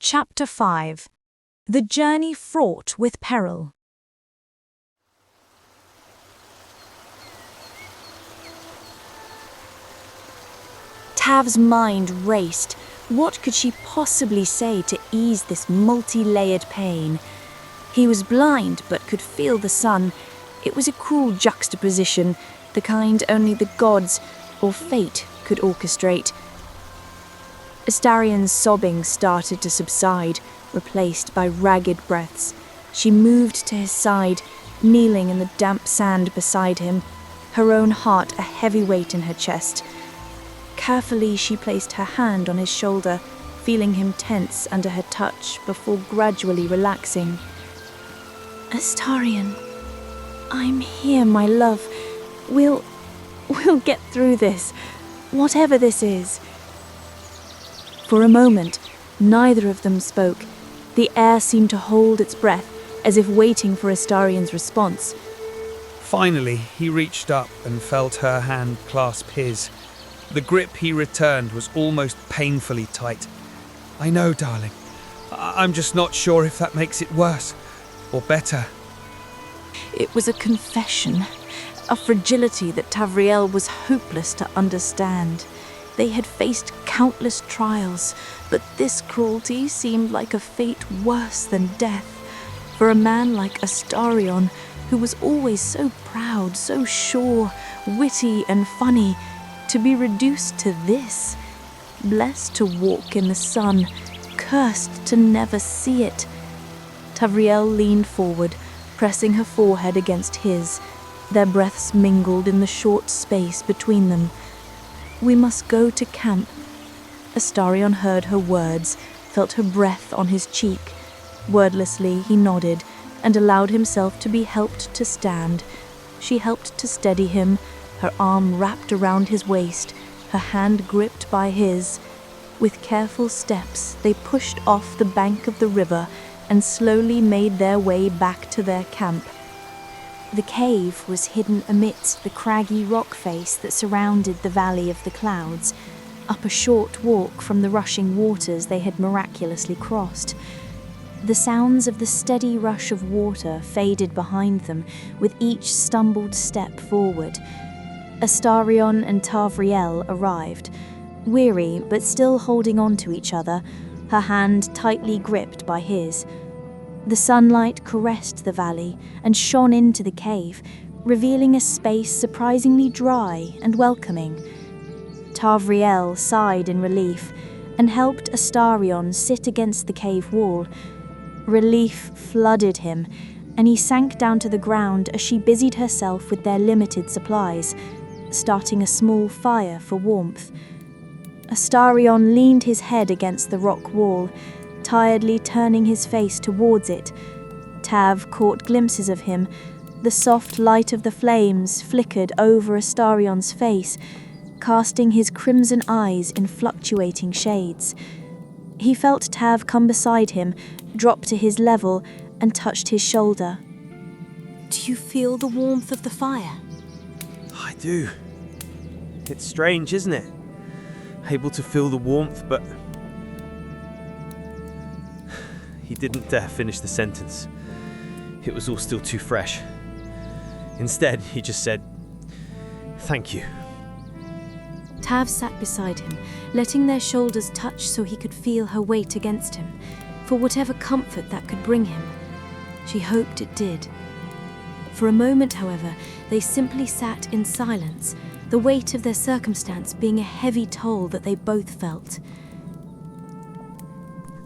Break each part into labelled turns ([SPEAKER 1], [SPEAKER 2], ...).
[SPEAKER 1] Chapter 5. The Journey Fraught with Peril. Tav's mind raced. What could she possibly say to ease this multi-layered pain? He was blind but could feel the sun. It was a cruel juxtaposition, the kind only the gods or fate could orchestrate. Astarion's sobbing started to subside, replaced by ragged breaths. She moved to his side, kneeling in the damp sand beside him, her own heart a heavy weight in her chest. Carefully she placed her hand on his shoulder, feeling him tense under her touch before gradually relaxing. "Astarion, I'm here, my love. We'll get through this, whatever this is." For a moment, neither of them spoke. The air seemed to hold its breath, as if waiting for Astarion's response.
[SPEAKER 2] Finally, he reached up and felt her hand clasp his. The grip he returned was almost painfully tight. "I know, darling. I'm just not sure if that makes it worse or better."
[SPEAKER 1] It was a confession, a fragility that Tavriel was hopeless to understand. They had faced countless trials, but this cruelty seemed like a fate worse than death. For a man like Astarion, who was always so proud, so sure, witty and funny, to be reduced to this, blessed to walk in the sun, cursed to never see it. Tavriel leaned forward, pressing her forehead against his. Their breaths mingled in the short space between them. "We must go to camp." Astarion heard her words, felt her breath on his cheek. Wordlessly he nodded and allowed himself to be helped to stand. She helped to steady him, her arm wrapped around his waist, her hand gripped by his. With careful steps they pushed off the bank of the river and slowly made their way back to their camp. The cave was hidden amidst the craggy rock face that surrounded the Valley of the Clouds, up a short walk from the rushing waters they had miraculously crossed. The sounds of the steady rush of water faded behind them with each stumbled step forward. Astarion and Tavriel arrived, weary but still holding on to each other, her hand tightly gripped by his. The sunlight caressed the valley and shone into the cave, revealing a space surprisingly dry and welcoming. Tavriel sighed in relief and helped Astarion sit against the cave wall. Relief flooded him, and he sank down to the ground as she busied herself with their limited supplies, starting a small fire for warmth. Astarion leaned his head against the rock wall, tiredly turning his face towards it. Tav caught glimpses of him. The soft light of the flames flickered over Astarion's face, casting his crimson eyes in fluctuating shades. He felt Tav come beside him, drop to his level, and touched his shoulder. "Do you feel the warmth of the fire?"
[SPEAKER 3] "I do. It's strange, isn't it? Able to feel the warmth, but..." He didn't dare finish the sentence. It was all still too fresh. Instead, he just said, "Thank you."
[SPEAKER 1] Tav sat beside him, letting their shoulders touch so he could feel her weight against him, for whatever comfort that could bring him. She hoped it did. For a moment, however, they simply sat in silence, the weight of their circumstance being a heavy toll that they both felt.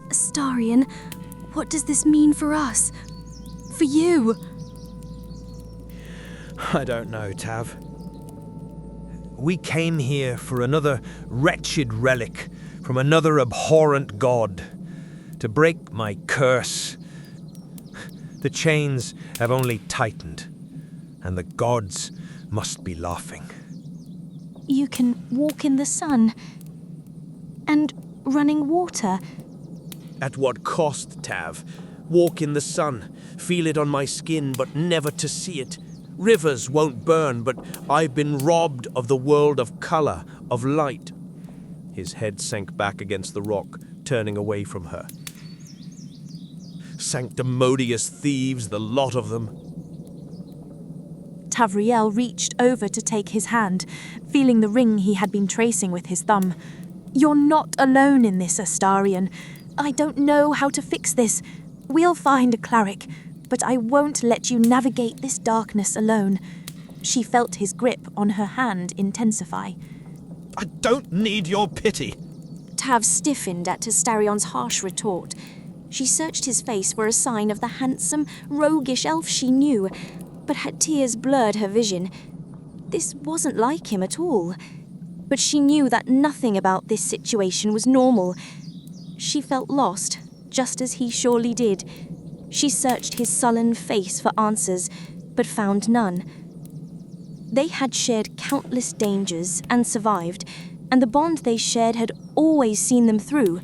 [SPEAKER 1] "Astarion, what does this mean for us? For you?"
[SPEAKER 3] "I don't know, Tav. We came here for another wretched relic from another abhorrent god, to break my curse. The chains have only tightened, and the gods must be laughing."
[SPEAKER 1] "You can walk in the sun and running water."
[SPEAKER 3] "At what cost, Tav? Walk in the sun, feel it on my skin, but never to see it. Rivers won't burn, but I've been robbed of the world of color, of light." His head sank back against the rock, turning away from her. Sanctimonious thieves, the lot of them.
[SPEAKER 1] Tavriel reached over to take his hand, feeling the ring he had been tracing with his thumb. "You're not alone in this, Astarion. I don't know how to fix this. We'll find a cleric, but I won't let you navigate this darkness alone." She felt his grip on her hand intensify.
[SPEAKER 3] I don't need your pity.
[SPEAKER 4] Tav stiffened at Astarion's harsh retort. She searched his face for a sign of the handsome, roguish elf she knew, but had tears blurred her vision. This wasn't like him at all. But she knew that nothing about this situation was normal. She felt lost, just as he surely did. She searched his sullen face for answers, but found none. They had shared countless dangers and survived, and the bond they shared had always seen them through.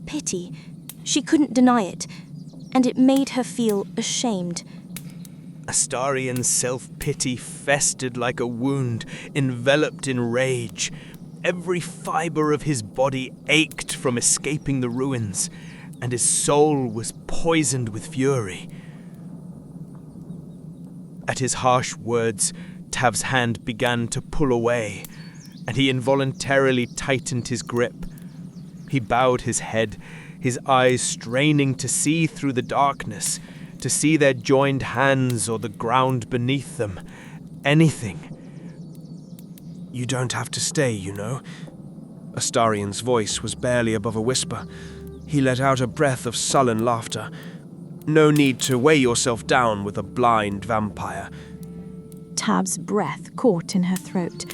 [SPEAKER 4] Pity. She couldn't deny it, and it made her feel ashamed.
[SPEAKER 3] Astarion's self-pity festered like a wound, enveloped in rage. Every fibre of his body ached from escaping the ruins, and his soul was poisoned with fury. At his harsh words, Tav's hand began to pull away, and he involuntarily tightened his grip. He bowed his head, his eyes straining to see through the darkness, to see their joined hands or the ground beneath them. Anything. You don't have to stay, you know. Astarion's voice was barely above a whisper. He let out a breath of sullen laughter. No need to weigh yourself down with a blind vampire.
[SPEAKER 1] Tav's breath caught in her throat,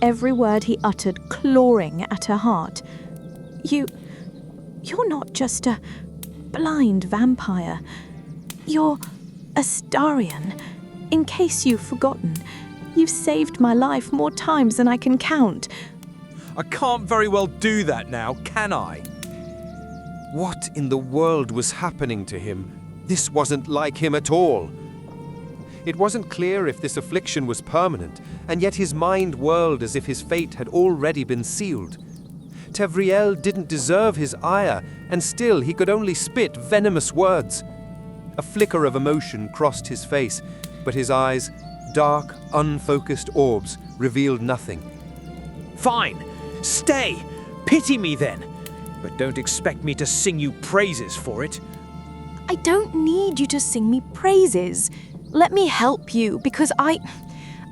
[SPEAKER 1] every word he uttered clawing at her heart. You're not just a blind vampire. You're Astarion. In case you've forgotten, you've saved my life more times than I can count.
[SPEAKER 3] I can't very well do that now, can I? What in the world was happening to him? This wasn't like him at all. It wasn't clear if this affliction was permanent, and yet his mind whirled as if his fate had already been sealed. Tavriel didn't deserve his ire, and still he could only spit venomous words. A flicker of emotion crossed his face, but his eyes, dark, unfocused orbs, revealed nothing. Fine, stay! Pity me then! But don't expect me to sing you praises for it.
[SPEAKER 1] I don't need you to sing me praises. Let me help you, because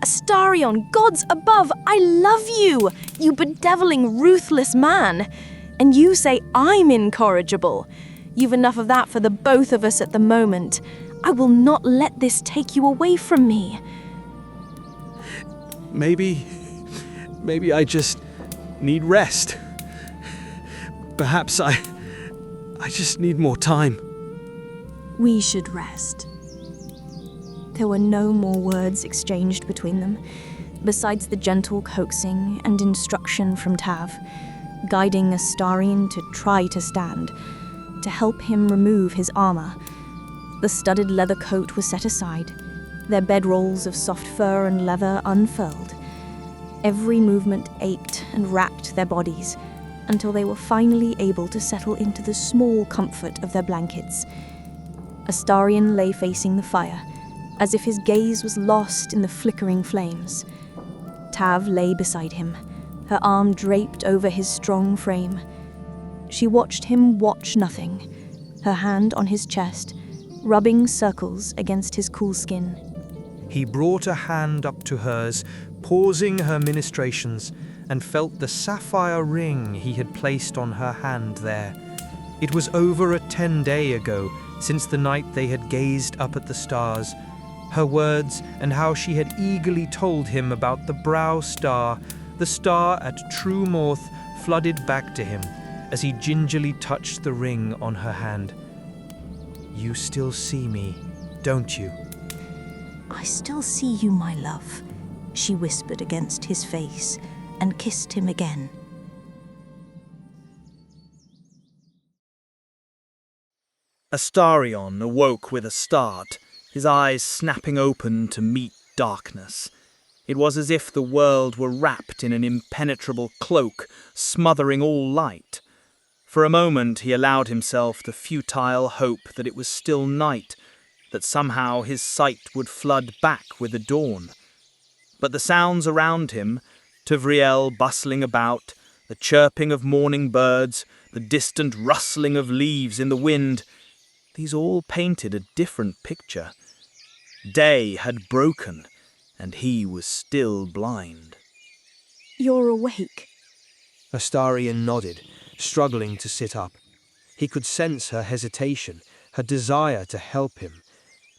[SPEAKER 1] Astarion, gods above, I love you, you bedeviling, ruthless man. And you say I'm incorrigible. You've enough of that for the both of us at the moment. I will not let this take you away from me.
[SPEAKER 2] Maybe I just need rest. Perhaps I just need more time.
[SPEAKER 1] We should rest. There were no more words exchanged between them, besides the gentle coaxing and instruction from Tav, guiding Astarion to try to stand, to help him remove his armor. The studded leather coat was set aside, their bedrolls of soft fur and leather unfurled. Every movement ached and racked their bodies, until they were finally able to settle into the small comfort of their blankets. Astarion lay facing the fire, as if his gaze was lost in the flickering flames. Tav lay beside him, her arm draped over his strong frame. She watched him watch nothing, her hand on his chest, rubbing circles against his cool skin.
[SPEAKER 2] He brought a hand up to hers, pausing her ministrations, and felt the sapphire ring he had placed on her hand there. It was over a 10-day ago since the night they had gazed up at the stars. Her words and how she had eagerly told him about the brow star, the star at True North, flooded back to him as he gingerly touched the ring on her hand. You still see me, don't you?
[SPEAKER 1] I still see you, my love, she whispered against his face, and kissed him again.
[SPEAKER 5] Astarion awoke with a start, his eyes snapping open to meet darkness. It was as if the world were wrapped in an impenetrable cloak, smothering all light. For a moment he allowed himself the futile hope that it was still night, that somehow his sight would flood back with the dawn. But the sounds around him, Tavriel bustling about, the chirping of morning birds, the distant rustling of leaves in the wind, these all painted a different picture. Day had broken, and he was still blind.
[SPEAKER 4] You're awake.
[SPEAKER 3] Astarion nodded, struggling to sit up. He could sense her hesitation, her desire to help him,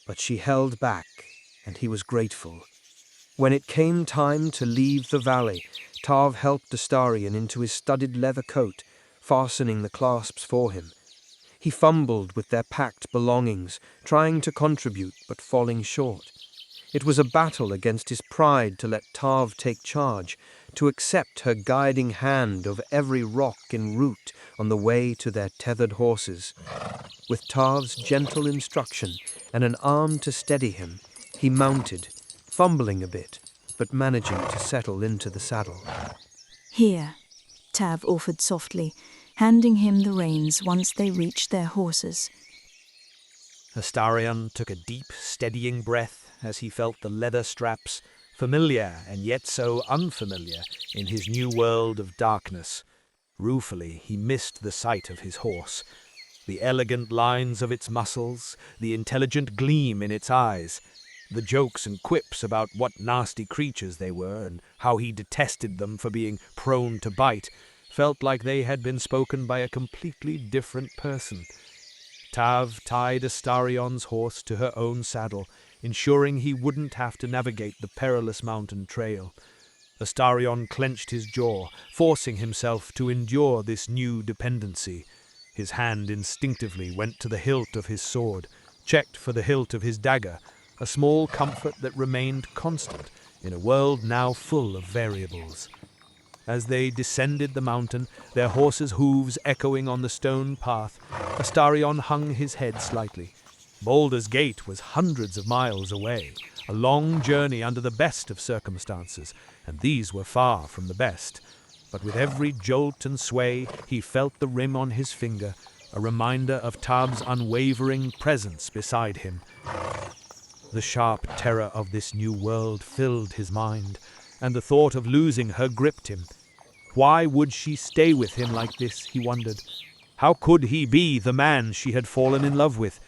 [SPEAKER 3] but she held back, and he was grateful. When it came time to leave the valley, Tav helped Astarion into his studded leather coat, fastening the clasps for him. He fumbled with their packed belongings, trying to contribute but falling short. It was a battle against his pride to let Tav take charge, to accept her guiding hand over every rock en route on the way to their tethered horses. With Tav's gentle instruction and an arm to steady him, he mounted, fumbling a bit, but managing to settle into the saddle.
[SPEAKER 1] Here, Tav offered softly, handing him the reins once they reached their horses.
[SPEAKER 3] Astarion took a deep, steadying breath as he felt the leather straps, familiar and yet so unfamiliar in his new world of darkness. Ruefully, he missed the sight of his horse, the elegant lines of its muscles, the intelligent gleam in its eyes, the jokes and quips about what nasty creatures they were and how he detested them for being prone to bite, felt like they had been spoken by a completely different person. Tav tied Astarion's horse to her own saddle, ensuring he wouldn't have to navigate the perilous mountain trail. Astarion clenched his jaw, forcing himself to endure this new dependency. His hand instinctively went to the hilt of his sword, checked for the hilt of his dagger, a small comfort that remained constant in a world now full of variables. As they descended the mountain, their horses' hooves echoing on the stone path, Astarion hung his head slightly. Baldur's Gate was hundreds of miles away, a long journey under the best of circumstances, and these were far from the best. But with every jolt and sway, he felt the rim on his finger, a reminder of Tav's unwavering presence beside him. The sharp terror of this new world filled his mind, and the thought of losing her gripped him. Why would she stay with him like this, he wondered. How could he be the man she had fallen in love with?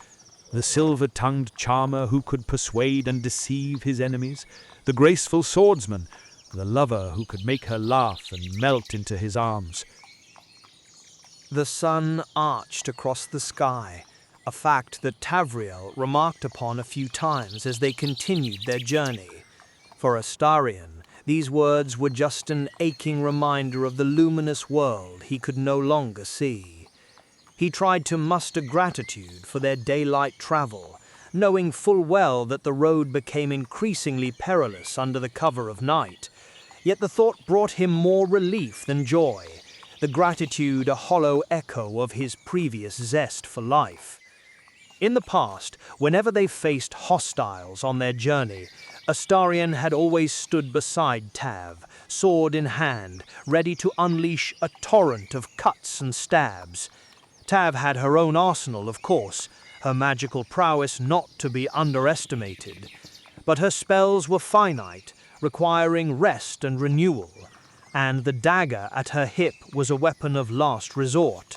[SPEAKER 3] The silver-tongued charmer who could persuade and deceive his enemies? The graceful swordsman? The lover who could make her laugh and melt into his arms?
[SPEAKER 5] The sun arched across the sky, a fact that Tavriel remarked upon a few times as they continued their journey. For Astarion, these words were just an aching reminder of the luminous world he could no longer see. He tried to muster gratitude for their daylight travel, knowing full well that the road became increasingly perilous under the cover of night. Yet the thought brought him more relief than joy, the gratitude a hollow echo of his previous zest for life. In the past, whenever they faced hostiles on their journey, Astarion had always stood beside Tav, sword in hand, ready to unleash a torrent of cuts and stabs. Tav had her own arsenal, of course, her magical prowess not to be underestimated. But her spells were finite, requiring rest and renewal, and the dagger at her hip was a weapon of last resort.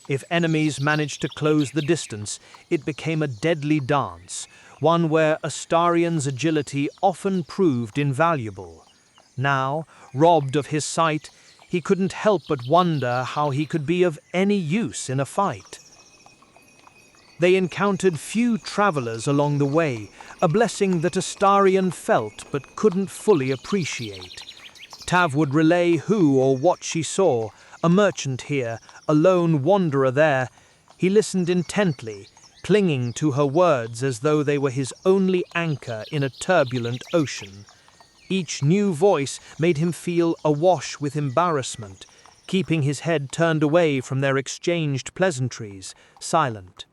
[SPEAKER 5] If enemies managed to close the distance, it became a deadly dance, one where Astarion's agility often proved invaluable. Now, robbed of his sight, he couldn't help but wonder how he could be of any use in a fight. They encountered few travelers along the way, a blessing that Astarion felt but couldn't fully appreciate. Tav would relay who or what she saw, a merchant here, a lone wanderer there. He listened intently, clinging to her words as though they were his only anchor in a turbulent ocean. Each new voice made him feel awash with embarrassment, keeping his head turned away from their exchanged pleasantries, silent.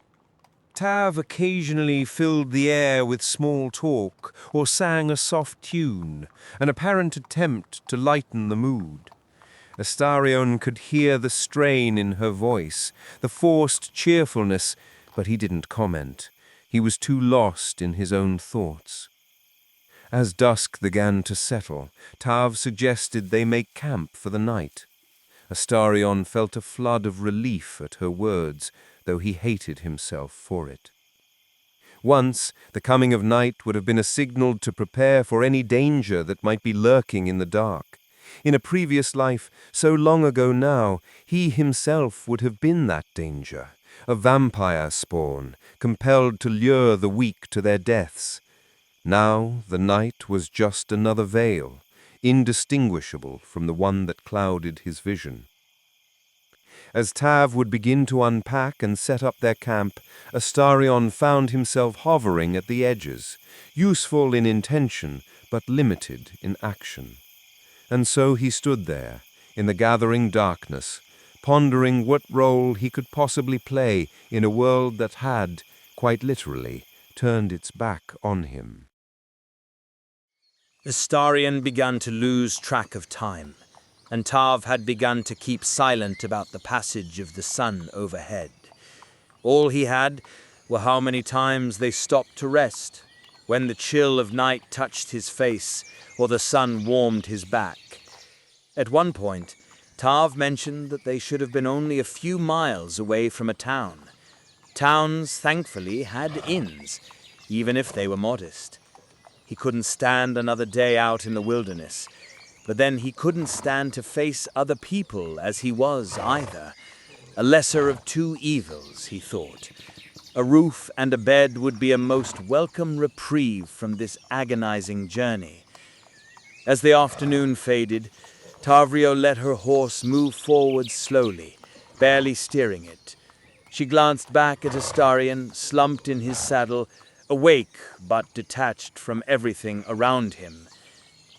[SPEAKER 3] Tav occasionally filled the air with small talk or sang a soft tune, an apparent attempt to lighten the mood.
[SPEAKER 6] Astarion could hear the strain in her voice, the forced cheerfulness, but he didn't comment. He was too lost in his own thoughts. As dusk began to settle, Tav suggested they make camp for the night. Astarion felt a flood of relief at her words, though he hated himself for it. Once, the coming of night would have been a signal to prepare for any danger that might be lurking in the dark. In a previous life, so long ago now, he himself would have been that danger, a vampire spawn, compelled to lure the weak to their deaths. Now the night was just another veil, indistinguishable from the one that clouded his vision. As Tav would begin to unpack and set up their camp, Astarion found himself hovering at the edges, useful in intention but limited in action. And so he stood there, in the gathering darkness, pondering what role he could possibly play in a world that had, quite literally, turned its back on him.
[SPEAKER 5] Astarion began to lose track of time, and Tav had begun to keep silent about the passage of the sun overhead. All he had were how many times they stopped to rest, when the chill of night touched his face or the sun warmed his back. At one point, Tav mentioned that they should have been only a few miles away from a town. Towns, thankfully, had inns, even if they were modest. He couldn't stand another day out in the wilderness, but then he couldn't stand to face other people as he was either. A lesser of two evils, he thought. A roof and a bed would be a most welcome reprieve from this agonizing journey. As the afternoon faded, Tavrio let her horse move forward slowly, barely steering it. She glanced back at Astarion, slumped in his saddle, awake but detached from everything around him.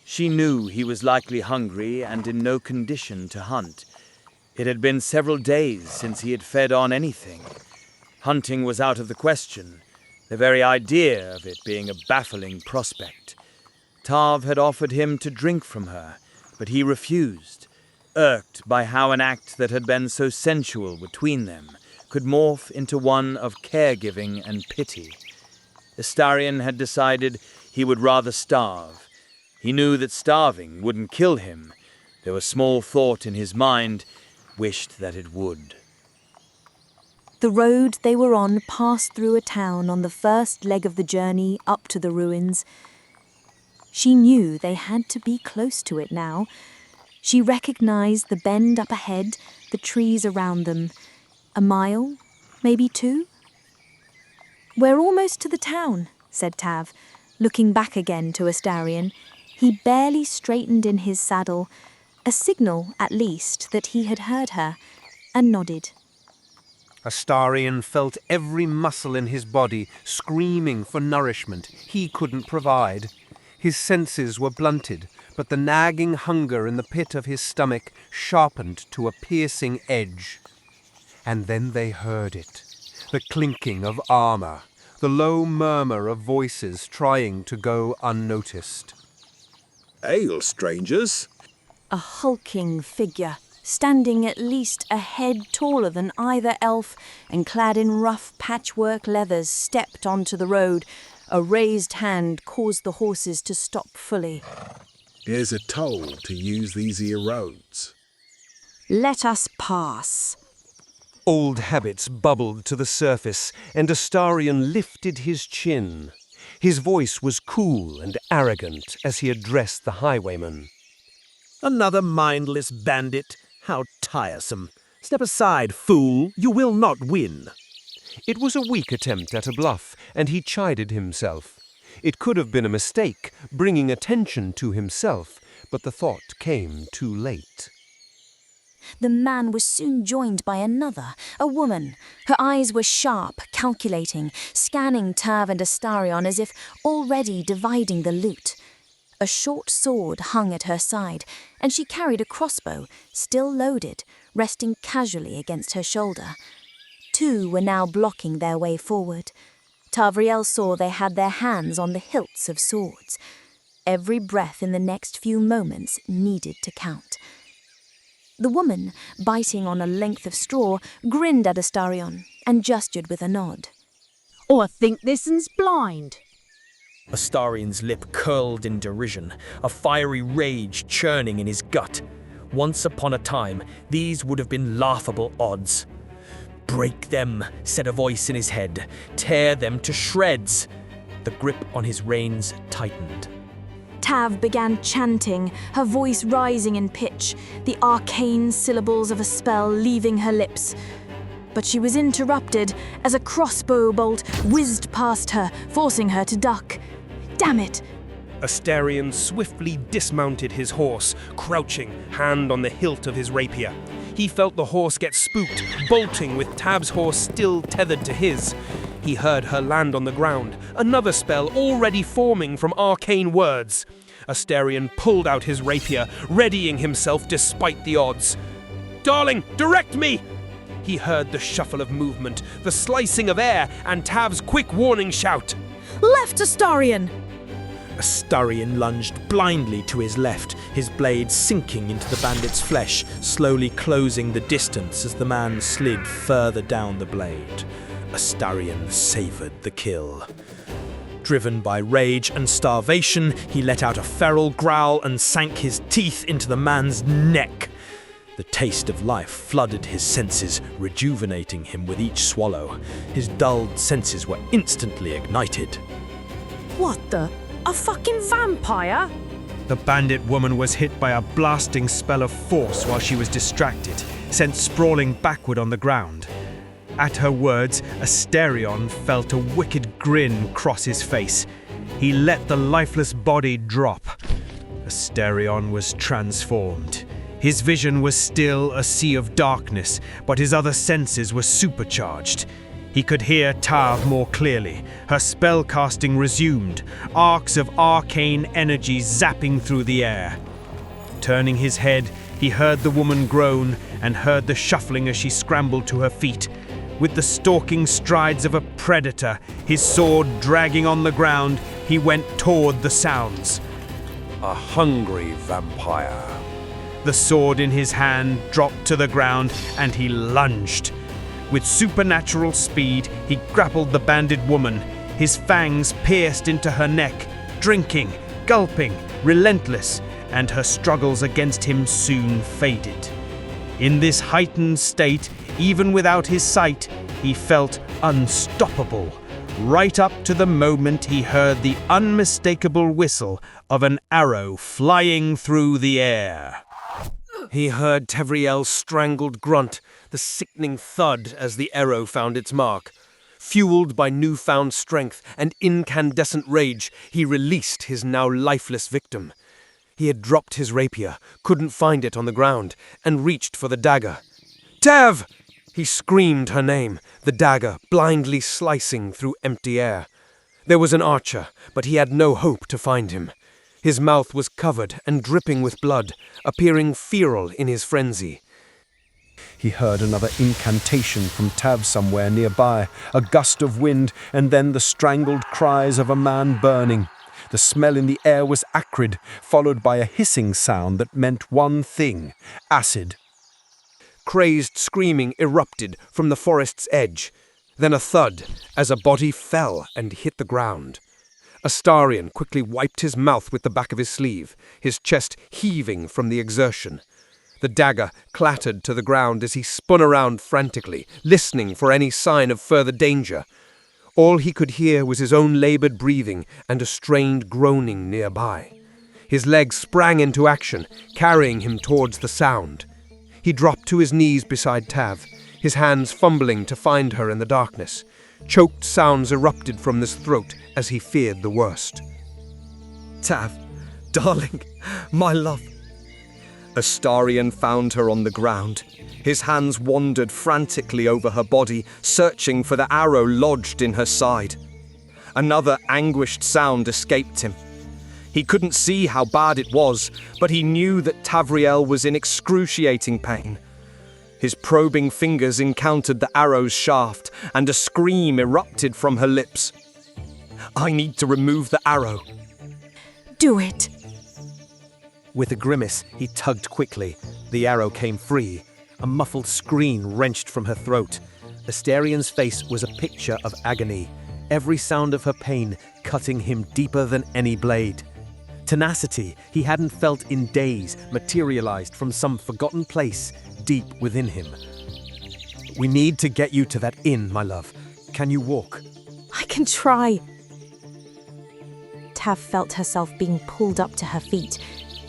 [SPEAKER 5] She knew he was likely hungry and in no condition to hunt. It had been several days since he had fed on anything. Hunting was out of the question, the very idea of it being a baffling prospect. Tav had offered him to drink from her, but he refused, irked by how an act that had been so sensual between them could morph into one of caregiving and pity. Astarion had decided he would rather starve. He knew that starving wouldn't kill him, though a small thought in his mind wished that it would.
[SPEAKER 1] The road they were on passed through a town on the first leg of the journey up to the ruins. She knew they had to be close to it now. She recognized the bend up ahead, the trees around them. A mile, maybe 2? "We're almost to the town," said Tav, looking back again to Astarion. He barely straightened in his saddle, a signal, at least, that he had heard her, and nodded.
[SPEAKER 3] Astarion felt every muscle in his body screaming for nourishment he couldn't provide. His senses were blunted, but the nagging hunger in the pit of his stomach sharpened to a piercing edge. And then they heard it, the clinking of armor, the low murmur of voices trying to go unnoticed.
[SPEAKER 7] "Hail, strangers!"
[SPEAKER 1] A hulking figure, standing at least a head taller than either elf and clad in rough patchwork leathers, stepped onto the road. A raised hand caused the horses to stop fully.
[SPEAKER 7] "Here's a toll to use these here roads."
[SPEAKER 1] "Let us pass."
[SPEAKER 3] Old habits bubbled to the surface, and Astarion lifted his chin. His voice was cool and arrogant as he addressed the highwayman.
[SPEAKER 8] "Another mindless bandit? How tiresome! Step aside, fool! You will not win!"
[SPEAKER 3] It was a weak attempt at a bluff, and he chided himself. It could have been a mistake, bringing attention to himself, but the thought came too late.
[SPEAKER 4] The man was soon joined by another, a woman. Her eyes were sharp, calculating, scanning Tav and Astarion as if already dividing the loot. A short sword hung at her side, and she carried a crossbow, still loaded, resting casually against her shoulder. 2 were now blocking their way forward. Tavriel saw they had their hands on the hilts of swords. Every breath in the next few moments needed to count. The woman, biting on a length of straw, grinned at Astarion and gestured with a nod.
[SPEAKER 9] "Oh, I think this one's blind."
[SPEAKER 5] Astarion's lip curled in derision, a fiery rage churning in his gut. Once upon a time, these would have been laughable odds. "Break them," said a voice in his head. "Tear them to shreds." The grip on his reins tightened.
[SPEAKER 1] Tav began chanting, her voice rising in pitch, the arcane syllables of a spell leaving her lips. But she was interrupted as a crossbow bolt whizzed past her, forcing her to duck. Damn it!
[SPEAKER 10] Astarion swiftly dismounted his horse, crouching, hand on the hilt of his rapier. He felt the horse get spooked, bolting with Tav's horse still tethered to his. He heard her land on the ground, another spell already forming from arcane words. Astarion pulled out his rapier, readying himself despite the odds. "Darling, direct me!" He heard the shuffle of movement, the slicing of air, and Tav's quick warning shout.
[SPEAKER 9] "Left, Astarion!"
[SPEAKER 5] Astarion lunged blindly to his left, his blade sinking into the bandit's flesh, slowly closing the distance as the man slid further down the blade. Astarion savored the kill. Driven by rage and starvation, he let out a feral growl and sank his teeth into the man's neck. The taste of life flooded his senses, rejuvenating him with each swallow. His dulled senses were instantly ignited.
[SPEAKER 9] "What the? A fucking vampire?"
[SPEAKER 2] The bandit woman was hit by a blasting spell of force while she was distracted, sent sprawling backward on the ground. At her words, Astarion felt a wicked grin cross his face. He let the lifeless body drop. Astarion was transformed. His vision was still a sea of darkness, but his other senses were supercharged. He could hear Tav more clearly. Her spellcasting resumed, arcs of arcane energy zapping through the air. Turning his head, he heard the woman groan and heard the shuffling as she scrambled to her feet. With the stalking strides of a predator, his sword dragging on the ground, he went toward the sounds.
[SPEAKER 6] A hungry vampire.
[SPEAKER 2] The sword in his hand dropped to the ground and he lunged. With supernatural speed, he grappled the banded woman. His fangs pierced into her neck, drinking, gulping, relentless, and her struggles against him soon faded. In this heightened state, even without his sight, he felt unstoppable, right up to the moment he heard the unmistakable whistle of an arrow flying through the air.
[SPEAKER 5] He heard Tavriel's strangled grunt, the sickening thud as the arrow found its mark. Fueled by newfound strength and incandescent rage, he released his now lifeless victim. He had dropped his rapier, couldn't find it on the ground, and reached for the dagger. "Tav!" He screamed her name, the dagger blindly slicing through empty air. There was an archer, but he had no hope to find him. His mouth was covered and dripping with blood, appearing feral in his frenzy.
[SPEAKER 3] He heard another incantation from Tav somewhere nearby, a gust of wind, and then the strangled cries of a man burning. The smell in the air was acrid, followed by a hissing sound that meant one thing: acid.
[SPEAKER 5] Crazed screaming erupted from the forest's edge, then a thud as a body fell and hit the ground. Astarion quickly wiped his mouth with the back of his sleeve, his chest heaving from the exertion. The dagger clattered to the ground as he spun around frantically, listening for any sign of further danger. All he could hear was his own labored breathing and a strained groaning nearby. His legs sprang into action, carrying him towards the sound. He dropped to his knees beside Tav, his hands fumbling to find her in the darkness. Choked sounds erupted from his throat as he feared the worst.
[SPEAKER 11] "Tav, darling, my love."
[SPEAKER 5] Astarion found her on the ground. His hands wandered frantically over her body, searching for the arrow lodged in her side. Another anguished sound escaped him. He couldn't see how bad it was, but he knew that Tavriel was in excruciating pain. His probing fingers encountered the arrow's shaft, and a scream erupted from her lips. "I need to remove the arrow."
[SPEAKER 1] Do it.
[SPEAKER 5] With a grimace, he tugged quickly. The arrow came free. A muffled scream wrenched from her throat. Astarion's face was a picture of agony, every sound of her pain cutting him deeper than any blade. Tenacity he hadn't felt in days materialized from some forgotten place deep within him. "We need to get you to that inn, my love. Can you walk?"
[SPEAKER 1] I can try. Tav felt herself being pulled up to her feet.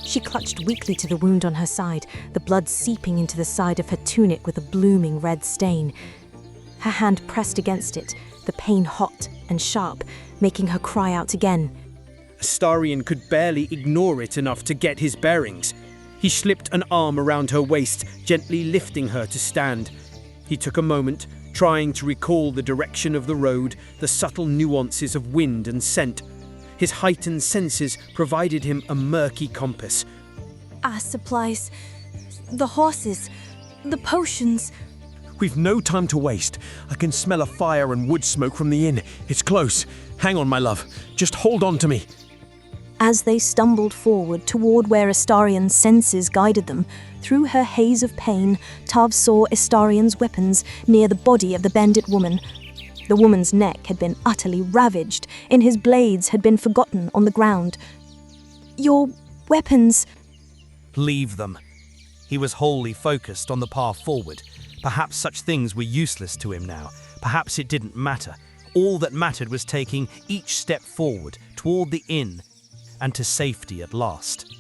[SPEAKER 1] She clutched weakly to the wound on her side, the blood seeping into the side of her tunic with a blooming red stain. Her hand pressed against it, the pain hot and sharp, making her cry out again.
[SPEAKER 10] Astarion could barely ignore it enough to get his bearings. He slipped an arm around her waist, gently lifting her to stand. He took a moment, trying to recall the direction of the road, the subtle nuances of wind and scent. His heightened senses provided him a murky compass.
[SPEAKER 1] Our supplies, the horses, the potions.
[SPEAKER 8] We've no time to waste. I can smell a fire and wood smoke from the inn. It's close. Hang on, my love. Just hold on to me.
[SPEAKER 1] As they stumbled forward toward where Astarion's senses guided them, through her haze of pain, Tav saw Astarion's weapons near the body of the bandit woman. The woman's neck had been utterly ravaged, and his blades had been forgotten on the ground. Your weapons...
[SPEAKER 5] Leave them. He was wholly focused on the path forward. Perhaps such things were useless to him now. Perhaps it didn't matter. All that mattered was taking each step forward toward the inn and to safety at last.